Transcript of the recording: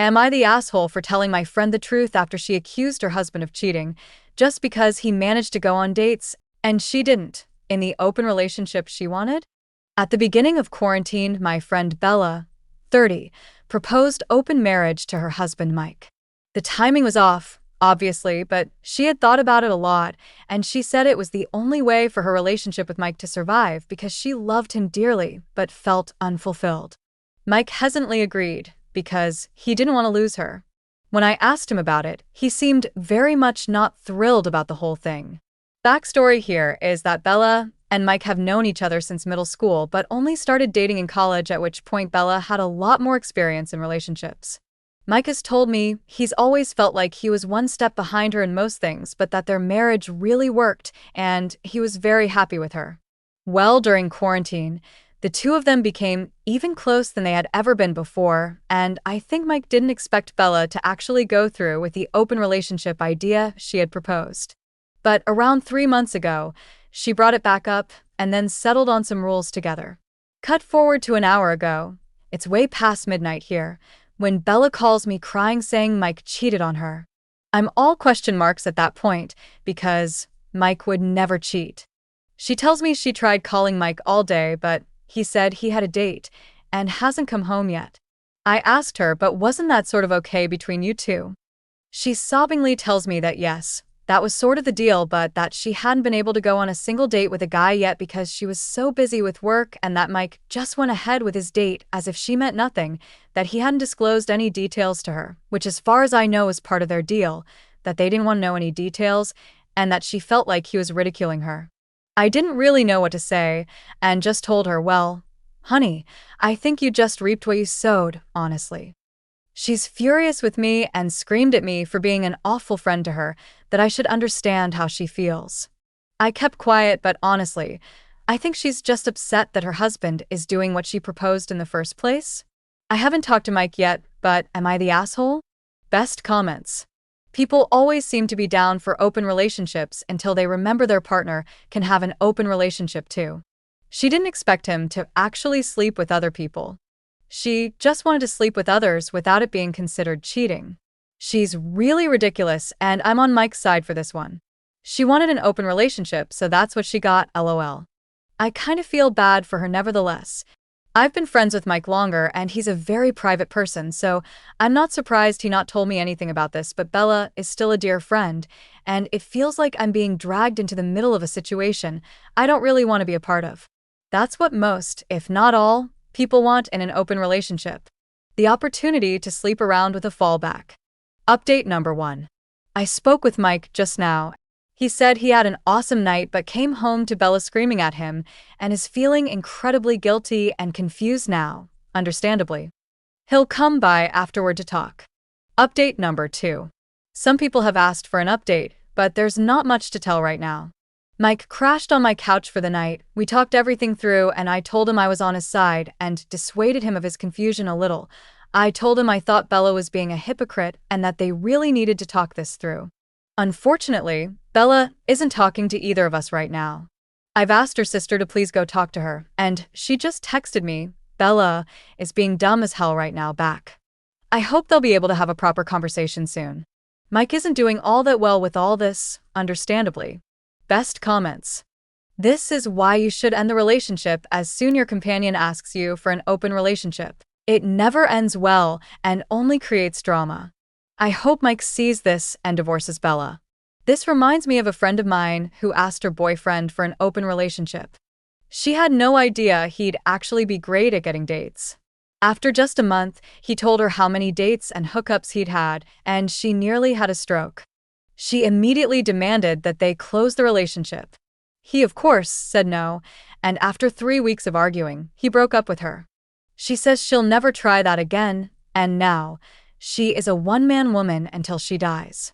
Am I the asshole for telling my friend the truth after she accused her husband of cheating, just because he managed to go on dates and she didn't, in the open relationship she wanted? At the beginning of quarantine, my friend Bella, 30, proposed open marriage to her husband Mike. The timing was off, obviously, but she had thought about it a lot, and she said it was the only way for her relationship with Mike to survive because she loved him dearly but felt unfulfilled. Mike hesitantly agreed because he didn't want to lose her. When I asked him about it, he seemed very much not thrilled about the whole thing. Backstory here is that Bella and Mike have known each other since middle school but only started dating in college, at which point Bella had a lot more experience in relationships. Mike has told me he's always felt like he was one step behind her in most things, but that their marriage really worked and he was very happy with her. Well, during quarantine, the two of them became even close than they had ever been before, and I think Mike didn't expect Bella to actually go through with the open relationship idea she had proposed. But around 3 months ago, she brought it back up and then settled on some rules together. Cut forward to an hour ago. It's way past midnight here, when Bella calls me crying saying Mike cheated on her. I'm all question marks at that point because Mike would never cheat. She tells me she tried calling Mike all day, but he said he had a date and hasn't come home yet. I asked her, but wasn't that sort of okay between you two? She sobbingly tells me that yes, that was sort of the deal, but that she hadn't been able to go on a single date with a guy yet because she was so busy with work, and that Mike just went ahead with his date as if she meant nothing, that he hadn't disclosed any details to her, which as far as I know is part of their deal, that they didn't want to know any details, and that she felt like he was ridiculing her. I didn't really know what to say, and just told her, well, honey, I think you just reaped what you sowed, honestly. She's furious with me and screamed at me for being an awful friend to her, that I should understand how she feels. I kept quiet, but honestly, I think she's just upset that her husband is doing what she proposed in the first place. I haven't talked to Mike yet, but am I the asshole? Best comments. People always seem to be down for open relationships until they remember their partner can have an open relationship too. She didn't expect him to actually sleep with other people. She just wanted to sleep with others without it being considered cheating. She's really ridiculous, and I'm on Mike's side for this one. She wanted an open relationship, so that's what she got, lol. I kind of feel bad for her nevertheless. I've been friends with Mike longer, and he's a very private person, so I'm not surprised he not told me anything about this, but Bella is still a dear friend, and it feels like I'm being dragged into the middle of a situation I don't really want to be a part of. That's what most, if not all, people want in an open relationship. The opportunity to sleep around with a fallback. Update number 1. I spoke with Mike just now. He said he had an awesome night but came home to Bella screaming at him and is feeling incredibly guilty and confused now, understandably. He'll come by afterward to talk. Update number 2. Some people have asked for an update, but there's not much to tell right now. Mike crashed on my couch for the night. We talked everything through and I told him I was on his side and dissuaded him of his confusion a little. I told him I thought Bella was being a hypocrite and that they really needed to talk this through. Unfortunately, Bella isn't talking to either of us right now. I've asked her sister to please go talk to her, and she just texted me, Bella is being dumb as hell right now back. I hope they'll be able to have a proper conversation soon. Mike isn't doing all that well with all this, understandably. Best comments. This is why you should end the relationship as soon your companion asks you for an open relationship. It never ends well and only creates drama. I hope Mike sees this and divorces Bella. This reminds me of a friend of mine who asked her boyfriend for an open relationship. She had no idea he'd actually be great at getting dates. After just a month, he told her how many dates and hookups he'd had, and she nearly had a stroke. She immediately demanded that they close the relationship. He, of course, said no, and after 3 weeks of arguing, he broke up with her. She says she'll never try that again, and now, she is a one-man woman until she dies.